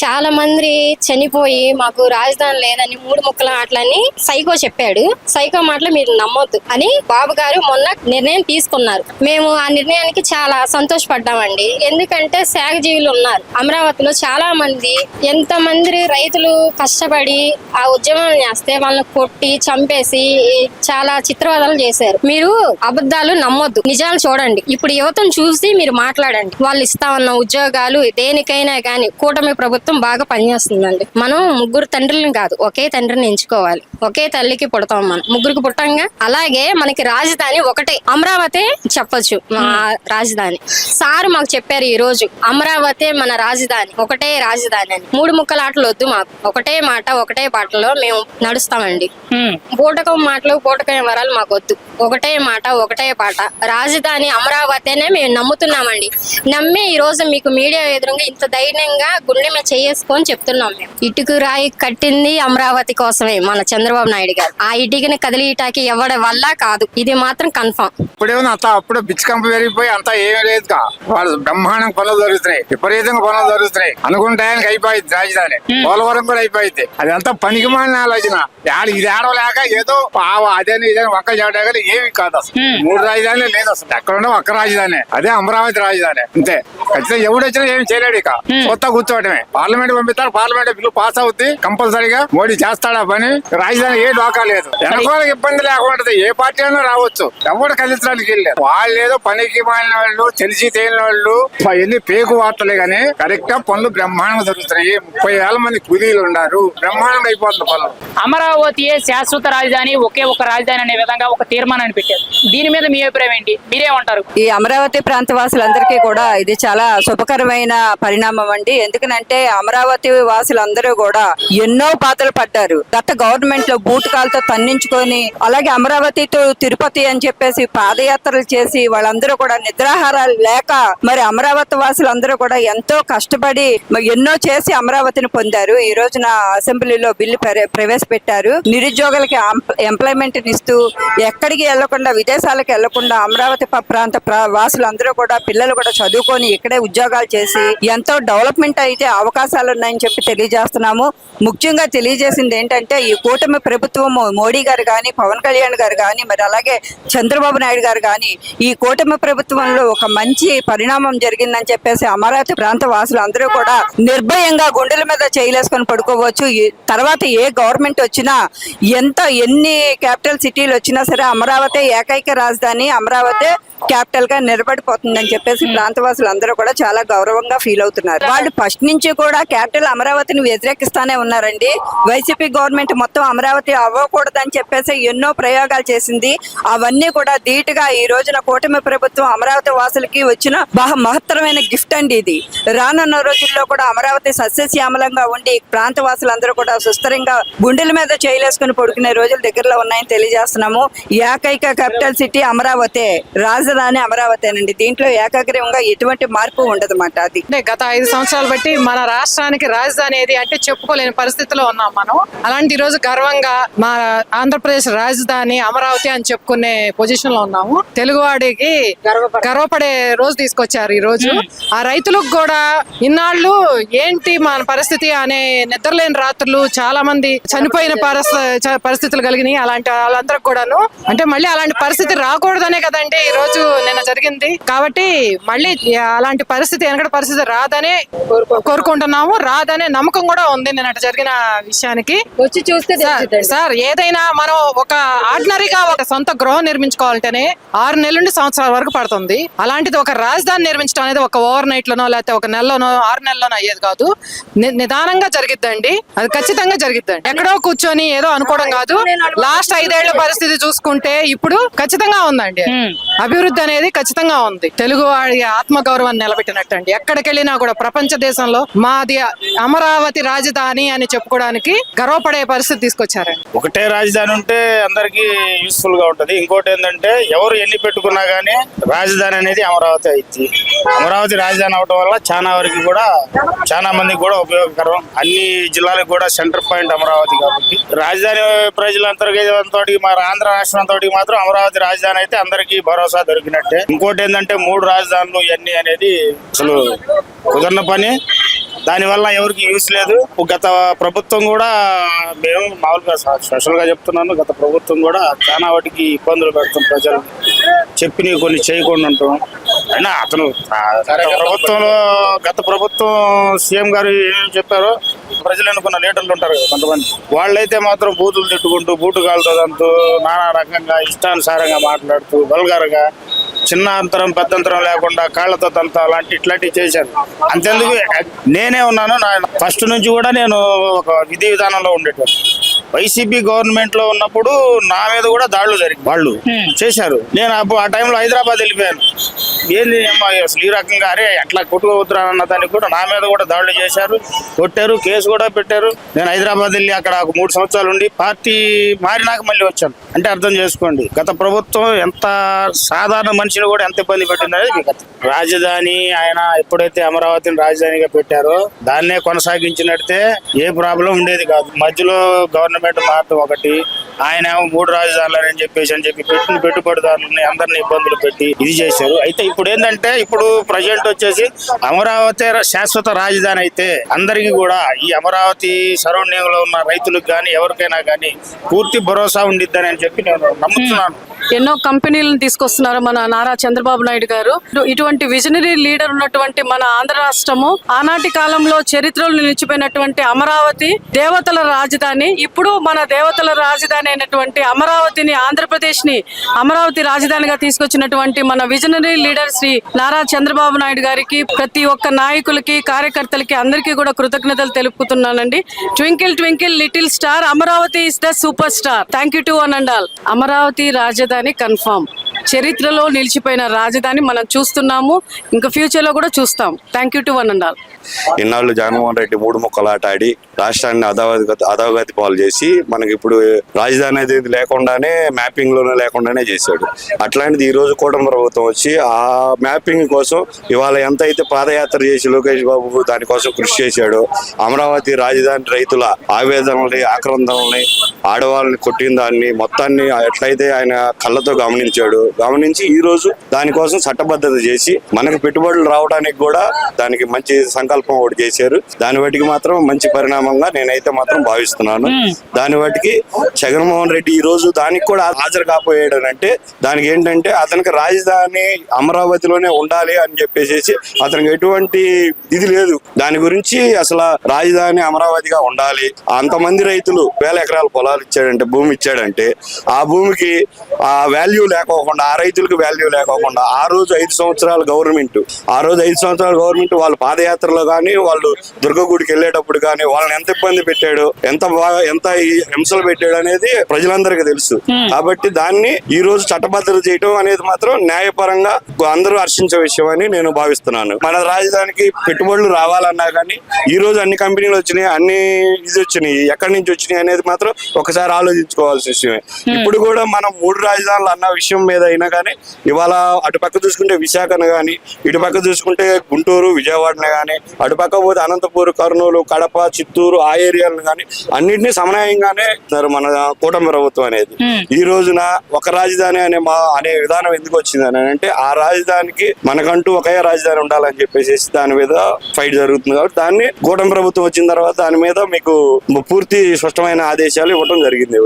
చాలా మంది చనిపోయి మాకు రాజధాని లేదని మూడు ముక్కల మాటలని సైకో చెప్పాడు. సైకో మాటలు మీరు నమ్మొద్దు అని బాబు గారు మొన్న నిర్ణయం తీసుకున్నారు. మేము ఆ నిర్ణయానికి చాలా సంతోషపడ్డామండి. ఎందుకంటే శాఖజీవులు ఉన్నారు అమరావతిలో చాలా మంది. ఎంతమంది రైతులు కష్టపడి ఆ ఉద్యమం చేస్తే వాళ్ళని కొట్టి చంపేసి చాలా చిత్రవదలు చేశారు. మీరు అబద్ధాలు నమ్మొద్దు, నిజాలు చూడండి. ఇప్పుడు యువతను చూసి మీరు మాట్లాడండి. వాళ్ళు ఇస్తామన్న ఉద్యోగాలు దేనికైనా గానీ కూటమి ప్రభుత్వం బాగా పనిచేస్తుందండి. మనం ముగ్గురు తండ్రులను కాదు ఒకే తండ్రిని ఎంచుకోవాలి. ఒకే తల్లికి పుడతాం, మనం ముగ్గురికి పుట్టంగా. అలాగే మనకి రాజధాని ఒకటే అమరావతి చెప్పొచ్చు. మా రాజధాని సార్ మాకు చెప్పారు ఈ రోజు, అమరావతి మన రాజధాని, ఒకటే రాజధాని అని. మూడు ముక్కల ఆటలు వద్దు మాకు. ఒకటే మాట ఒకటే పాటలో మేము నడుస్తామండి. పూటకం మాటలు పూటకం వరాలు మాకు వద్దు. ఒకటే మాట ఒకటే పాట, రాజధాని అమరావతి అనే మేము నమ్ముతున్నామండి. నమ్మి ఈ రోజు మీకు మీడియా ఎదురుగా ఇంత ధైర్యంగా గుండె మీద చేసుకొని చెప్తున్నాం. మేము ఇటుకు రాయి కట్టింది అమరావతి కోసమే మన చంద్రబాబు నాయుడు గారు. ఆ ఇటుకని కదిలిటాకి ఎవరి వల్ల కాదు, ఇది మాత్రం కన్ఫర్మ్. ఇప్పుడేమో అంతా అప్పుడు బిచ్చకంప పెరిగిపోయి అంతా ఏమీ లేదుగా. వాళ్ళు బ్రహ్మాండం పనులు జరుగుతున్నాయి, విపరీతంగా పనులు జరుగుతున్నాయి. అనుకుంటానికి అయిపోయింది రాజధాని. పోలవరం కూడా అయిపోయింది. అది అంతా పనికి మాలిన ఆలోచన. ఇది ఆడవలేక ఏదో అదేని ఇదని ఒక్క చేయడం ఏమి కాదు. అసలు మూడు రాజధానులు లేదు. అసలు ఎక్కడున్నా ఒక్క రాజధాని, అదే అమరావతి రాజధాని అంతే. ఖచ్చితంగా ఎవడు వచ్చినా ఏమి చేయలేడు. ఇక కొత్త కూర్చోవడమే. పార్లమెంట్ పంపిస్తారు, పార్లమెంట్ బిల్లు పాస్ అవుతుంది కంపల్సరీగా. మోడీ చేస్తాడా పని. రాజధాని ఏ డోకా లేదు. ఎనకోళ్ళకి ఇబ్బంది లేకుండా ఏ పార్టీ అయినా రావచ్చు. ఎవరు కదిలించడానికి వెళ్ళారు. వాళ్ళు ఏదో పనికి మాలిన వాళ్ళు, తెలిసి తేలిన వాళ్ళు ఎన్ని పేకు వార్తలే గానీ కరెక్ట్ గా పనులు బ్రహ్మాండంగా జరుగుతున్నాయి. 30,000 మంది కూలీలు ఉన్నారు. బ్రహ్మాండంగా అయిపోతుంది పనులు. అమరావతి శాశ్వత రాజధాని, ఒకే ఒక రాజధాని అనే విధంగా ఒక తీర్మానాన్ని పెట్టారు. దీని మీద మీ అభిప్రాయం ఏంటి? మీరేమంటారు? ఈ అమరావతి ప్రాంత వాసులందరికీ కూడా ఇది చాలా శుభకరమైన పరిణామం అండి. ఎందుకంటే అమరావతి వాసులందరూ కూడా ఎన్నో పాతలు పడ్డారు. గత గవర్నమెంట్ లో బూటకాలతో తన్నించుకొని, అలాగే అమరావతి టు తిరుపతి అని చెప్పేసి పాదయాత్రలు చేసి వాళ్ళందరూ కూడా నిద్రాహారాలు లేక మరి అమరావతి వాసులందరూ కూడా ఎంతో కష్టపడి ఎన్నో చేసి అమరావతిని పొందారు. ఈ రోజున అసెంబ్లీలో బిల్లు ప్రవేశపెట్టారు. నిరుద్యోగులకి ఎంప్లాయ్మెంట్ ఇస్తూ ఎక్కడికి వెళ్లకుండా, విదేశాలకు వెళ్లకుండా అమరావతి ప్రాంత వాసులందరూ కూడా పిల్లలు కూడా చదువుకొని ఇక్కడే ఉద్యోగాలు చేసి ఎంతో డెవలప్మెంట్ అయితే అవకాశాలు ఉన్నాయని చెప్పి తెలియజేస్తున్నాము. ముఖ్యంగా తెలియజేసింది ఏంటంటే ఈ కూటమి ప్రభుత్వం మోడీ గారు కానీ, పవన్ కళ్యాణ్ గారు కానీ, మరి అలాగే చంద్రబాబు నాయుడు గారు కానీ ఈ కూటమి ప్రభుత్వంలో ఒక మంచి పరిణామం జరిగిందని చెప్పేసి అమరావతి ప్రాంత వాసులు అందరూ కూడా నిర్భయంగా గుండెల మీద చేయలేసుకొని పడుకోవచ్చు. తర్వాత ఏ గవర్నమెంట్ వచ్చినా, ఎన్ని క్యాపిటల్ సిటీలు వచ్చినా సరే అమరావతి ఏకైక రాజధాని, అమరావతి క్యాపిటల్ గా నిలబడిపోతుందని చెప్పేసి ప్రాంతవాసులు అందరూ కూడా చాలా గౌరవంగా ఫీల్ అవుతున్నారు. వాళ్ళు ఫస్ట్ నుంచి కూడా క్యాపిటల్ అమరావతిని వ్యతిరేకిస్తానే ఉన్నారండి. వైసీపీ గవర్నమెంట్ మొత్తం అమరావతి అవ్వకూడదని చెప్పేసి ఎన్నో ప్రయోగాలు చేసింది. అవన్నీ కూడా ధీటుగా ఈ రోజున కూటమి ప్రభుత్వం అమరావతి వాసులకి వచ్చిన మహత్తరమైన గిఫ్ట్ అండి ఇది. రానున్న రోజుల్లో కూడా అమరావతి సస్యశ్యామలంగా ఉండి ప్రాంత వాసులందరూ కూడా సుస్థిరంగా గుండెల మీద చేయలేసుకుని పడుకునే రోజులు దగ్గరలో ఉన్నాయని తెలియజేస్తున్నాము. ఏకైక క్యాపిటల్ సిటీ అమరావతి, రాజధాని అమరావతేనండి. దీంట్లో ఏకాగ్రీవంగా ఎటువంటి మార్పు ఉండదు మాట. అది గత 5 సంవత్సరాలు బట్టి మన రాష్ట్రానికి రాజధాని ఏది అంటే చెప్పుకోలేని పరిస్థితిలో ఉన్నాం మనం. అలాంటి ఈ రోజు గర్వంగా మా ఆంధ్రప్రదేశ్ రాజధాని అమరావతి అని చెప్పుకునే పొజిషన్ లో ఉన్నాము. తెలుగువాడికి గర్వపడే రోజు తీసుకొచ్చారు ఈ రోజు. ఆ రైతులకు కూడా ఇన్నాళ్ళు ఏంటి మన పరిస్థితి అనే నిద్రలేని రాత్రులు, చాలా మంది చనిపోయిన పరిస్థితులు కలిగినాయి. అలాంటి వాళ్ళందరికి కూడాను అంటే మళ్ళీ అలాంటి పరిస్థితి రాకూడదనే కదండి ఈ రోజు నిన్న జరిగింది. కాబట్టి మళ్ళీ అలాంటి పరిస్థితి, వెనకటి పరిస్థితి రాదనే కోరుకుంటున్నాము. రాదనే నమ్మకం కూడా ఉంది నిన్నటి జరిగిన విషయానికి. వచ్చి చూస్తే సార్ ఏదైనా మనం ఒక ఆర్డినరీగా ఒక సొంత గృహం నిర్మించుకోవాలంటేనే 6 నెలల నుండి సంవత్సరాల వరకు పడుతుంది. అలాంటిది ఒక రాజధాని నిర్మించడం అనేది ఒక ఓవర్ నైట్ లోనో లేకపోతే ఒక నెలలోనో 6 నెలలోనో అయ్యేది కాదు. నిదానంగా జరిగిద్దండి. అది ఖచ్చితంగా జరిగిద్దండి. ఎక్కడో కూర్చొని ఏదో అనుకోవడం కాదు. లాస్ట్ 5 ఏళ్ల పరిస్థితి చూసుకుంటే ఇప్పుడు ఖచ్చితంగా ఉందండి. అభివృద్ధి అనేది ఖచ్చితంగా ఉంది. తెలుగు వాడి ఆత్మగౌరవాన్ని నిలబెట్టినట్టు అండి. ఎక్కడికి వెళ్ళినా కూడా ప్రపంచ దేశంలో మాది అమరావతి రాజధాని అని చెప్పుకోవడానికి గర్వపడే పరిస్థితి తీసుకొచ్చారండి. ఒకటే రాజధాని ఉంటే అందరికి యూస్ఫుల్ గా ఉంటది. ఇంకోటి ఏంటంటే ఎవరు ఎన్ని పెట్టుకున్నా గానీ రాజధాని అనేది అమరావతి అయింది. అమరావతి రాజధాని అవడం వల్ల చాలా వరకు కూడా చాలా మందికి కూడా ఉపయోగకరం. అన్ని జిల్లాలకు కూడా సెంటర్ పాయింట్ అమరావతి కాబట్టి రాజధాని ప్రజలందరికీ మరి ఆంధ్ర రాష్ట్రం తోటి మాత్రం అమరావతి రాజధాని అయితే అందరికీ భరోసా దొరికినట్టే. ఇంకోటి ఏంటంటే 3 రాజధానులు ఇవన్నీ అనేది అసలు కుదరని పని. దానివల్ల ఎవరికి యూస్ లేదు. గత ప్రభుత్వం కూడా, మేము మామూలుగా స్పెషల్ గా చెప్తున్నాను, గత ప్రభుత్వం కూడా చాలా వాటికి ఇబ్బందులు పెడతాం ప్రజలు, చెప్పి కొన్ని చేయకుండా ఉంటాం. అయినా అతను గత ప్రభుత్వం సీఎం గారు ఏం చెప్పారో ప్రజలు అనుకున్న లీడర్లు ఉంటారు కదా కొంతమంది, వాళ్ళైతే మాత్రం బూతులు తిట్టుకుంటూ బూటు కాలుతుందంటూ నానా రకంగా ఇష్టానుసారంగా మాట్లాడుతూ వల్గర్గా చిన్న అంతరం పెద్దంతరం లేకుండా కాళ్ళతో తంతా ఇట్లాంటివి చేశారు. అంతెందుకు నేనే ఉన్నాను, నా ఫస్ట్ నుంచి కూడా నేను ఒక విధి విధానంలో ఉండేటప్పుడు. వైసీపీ గవర్నమెంట్ లో ఉన్నప్పుడు నా మీద కూడా దాడులు జరిగి వాళ్ళు చేశారు. నేను ఆ టైంలో హైదరాబాద్ వెళ్ళిపోయాను. ఏంది అసలు ఈ రకంగా అరే అట్లా కొట్టుకోవద్దురా అన్న దానికి కూడా నా మీద కూడా దాడులు చేశారు, కొట్టారు, కేసు కూడా పెట్టారు. నేను హైదరాబాద్ వెళ్ళి అక్కడ 3 సంవత్సరాలు ఉండి పార్టీ మారినాక మళ్ళీ వచ్చాను. అంటే అర్థం చేసుకోండి గత ప్రభుత్వం ఎంత సాధారణ మనిషిని కూడా ఎంత ఇబ్బంది పెట్టిందనేది మీకు అర్థం. రాజధాని ఆయన ఎప్పుడైతే అమరావతిని రాజధానిగా పెట్టారో దాన్నే కొనసాగించినట్టే ఏ ప్రాబ్లం ఉండేది కాదు. మధ్యలో గవర్నమెంట్ మారటం ఒకటి, ఆయన 3 రాజధానులు అని చెప్పి పెట్టిన పెట్టుబడిదారులని అందరినీ ఇబ్బందులు పెట్టి ఇది చేశారు. అయితే ఇప్పుడు ఏంటంటే ఇప్పుడు ప్రజెంట్ వచ్చేసి అమరావతి శాశ్వత రాజధాని అయితే అందరికీ కూడా ఈ అమరావతి సరౌండింగ్ లో ఉన్న రైతులకు కానీ ఎవరికైనా కానీ పూర్తి భరోసా ఉండిద్దని అని చెప్పి నేను నమ్ముతున్నాను. ఎన్నో కంపెనీలను తీసుకొస్తున్నారు మన నారా చంద్రబాబు నాయుడు గారు. ఇటువంటి విజనరీ లీడర్ ఉన్నటువంటి మన ఆంధ్ర రాష్ట్రము ఆనాటి కాలంలో చరిత్రలో నిలిచిపోయినటువంటి అమరావతి దేవతల రాజధాని, ఇప్పుడు మన దేవతల రాజధాని అయినటువంటి అమరావతిని, ఆంధ్రప్రదేశ్ ని అమరావతి రాజధానిగా తీసుకొచ్చినటువంటి మన విజనరీ లీడర్ శ్రీ నారా చంద్రబాబు నాయుడు గారికి, ప్రతి ఒక్క నాయకులకి, కార్యకర్తలకి అందరికీ కూడా కృతజ్ఞతలు తెలుపుతున్నానండి. Twinkle twinkle little star, Amaravati is the super star. Thank you to one and all. Amaravati రాజధాని కన్ఫర్మ్, చరిత్రలో నిలిచిపోయిన రాజధాని మనం చూస్తున్నాము, ఇంకా ఫ్యూచర్ లో కూడా చూస్తాం. Thank you to one and all. ఇన్నాళ్ళు జగన్మోహన్ రెడ్డి 3 ముక్కలాట ఆడి రాష్ట్రాన్ని అధోగతి పాలు చేసి మనకి ఇప్పుడు రాజధాని అనేది లేకుండానే మ్యాపింగ్ లోనే లేకుండానే చేశాడు. అట్లాంటిది ఈ రోజు కూటమి ప్రభుత్వం వచ్చి ఆ మ్యాపింగ్ కోసం ఇవాళ ఎంత అయితే పాదయాత్ర చేసి లోకేష్ బాబు దానికోసం కృషి చేశాడో, అమరావతి రాజధాని రైతుల ఆవేదనల్ని, ఆక్రందనల్ని, ఆడవాళ్ళని కొట్టిన దాన్ని మొత్తాన్ని ఎట్లయితే ఆయన కళ్ళతో గమనించి ఈ రోజు దానికోసం చట్టబద్ధత చేసి మనకు పెట్టుబడులు రావడానికి కూడా దానికి మంచి సంకల్పం ఒకటి చేశారు. దాని వాటికి మాత్రం మంచి పరిణామంగా నేనైతే మాత్రం భావిస్తున్నాను. దాని వాటికి జగన్మోహన్ రెడ్డి ఈ రోజు దానికి కూడా హాజరు కాపోయాడు అంటే దానికి ఏంటంటే అతనికి రాజధాని అమరావతిలోనే ఉండాలి అని చెప్పేసి అతనికి ఎటువంటి ఇది లేదు. దాని గురించి అసలు రాజధాని అమరావతిగా ఉండాలి, అంతమంది రైతులు 1000 ఎకరాల పొలాలు ఇచ్చాడంటే, భూమి ఇచ్చాడంటే ఆ భూమికి ఆ వాల్యూ లేకోకుండా, ఆ రైతులకు వాల్యూ లేకోకుండా ఆ రోజు 5 సంవత్సరాల గవర్నమెంట్ వాళ్ళ పాదయాత్రలో కానీ వాళ్ళు దుర్గగుడికి వెళ్ళేటప్పుడు కానీ వాళ్ళని ఎంత ఇబ్బంది పెట్టాడు, ఎంత హింసలు పెట్టాడు అనేది ప్రజలందరికీ తెలుసు. కాబట్టి దాన్ని ఈ రోజు చట్టబద్ధత చేయడం అనేది మాత్రం న్యాయపరంగా అందరూ హర్షించే విషయం అని నేను భావిస్తున్నాను. మన రాజధానికి పెట్టుబడులు రావాలన్నా కానీ ఈ రోజు అన్ని కంపెనీలు వచ్చినాయి, అన్ని ఇది వచ్చినాయి, ఎక్కడి నుంచి వచ్చినాయి అనేది మాత్రం ఒకసారి ఆలోచించుకోవాల్సిన విషయమే. ఇప్పుడు కూడా మనం 3 రాజధానులు అన్న విషయం మీద అయినా కానీ ఇవాళ అటు పక్క చూసుకుంటే విశాఖను కానీ, ఇటు పక్క చూసుకుంటే గుంటూరు, విజయవాడనే కానీ, అటు పక్క పోతే అనంతపూర్, కర్నూలు, కడప, చిత్తూరు ఆ ఏరియాలను కానీ అన్నింటినీ సమన్వయంగానే మన కూటమి ప్రభుత్వం అనేది. ఈ రోజున ఒక రాజధాని అనే విధానం ఎందుకు వచ్చింది అని అంటే ఆ రాజధానికి మనకంటూ ఒకే రాజధాని ఉండాలని చెప్పేసి దాని మీద ఫైట్ జరుగుతుంది. కాబట్టి దాన్ని కూటమి ప్రభుత్వం వచ్చిన తర్వాత దాని మీద మీకు పూర్తి స్పష్టమైన ఆదేశాలు ఇవ్వడం జరిగింది.